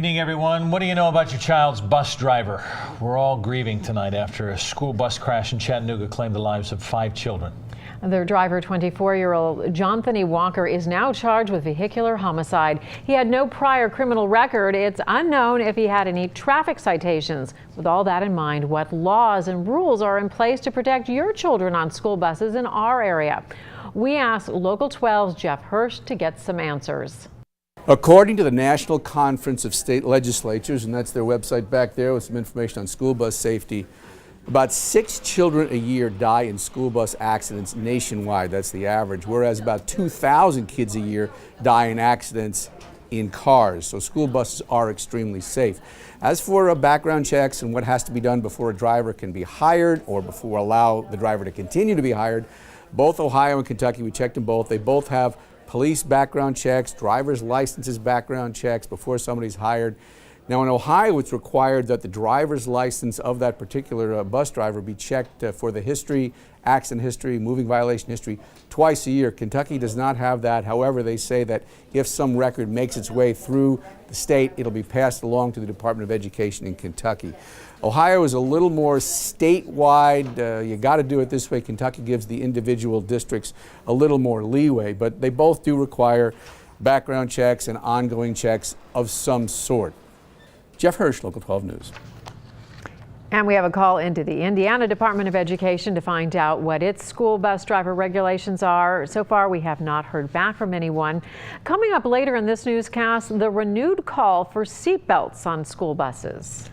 evening, everyone. What do you know about your child's bus driver? We're all grieving tonight after a school bus crash in Chattanooga claimed the lives of 5 children. Their driver, 24-year-old Johnthony Walker, is now charged with vehicular homicide. He had no prior criminal record. It's unknown if he had any traffic citations. With all that in mind, what laws and rules are in place to protect your children on school buses in our area? We asked Local 12's Jeff Hirsch to get some answers. According to the National Conference of State Legislatures, and that's their website back there with some information on school bus safety, about 6 children a year die in school bus accidents nationwide. That's the average, whereas about 2,000 kids a year die in accidents in cars. So school buses are extremely safe. As for background checks and what has to be done before a driver can be hired or before allow the driver to continue to be hired, both Ohio and Kentucky, we checked them both. They both have police background checks, driver's licenses background checks before somebody's hired. Now in Ohio, it's required that the driver's license of that particular bus driver be checked for the history, accident history, moving violation history twice a year. Kentucky does not have that. However, they say that if some record makes its way through the state, it'll be passed along to the Department of Education in Kentucky. Ohio is a little more statewide. You got to do it this way. Kentucky gives the individual districts a little more leeway, but they both do require background checks and ongoing checks of some sort. Jeff Hirsch, Local 12 News. And we have a call into the Indiana Department of Education to find out what its school bus driver regulations are. So far, we have not heard back from anyone. Coming up later in this newscast, the renewed call for seatbelts on school buses.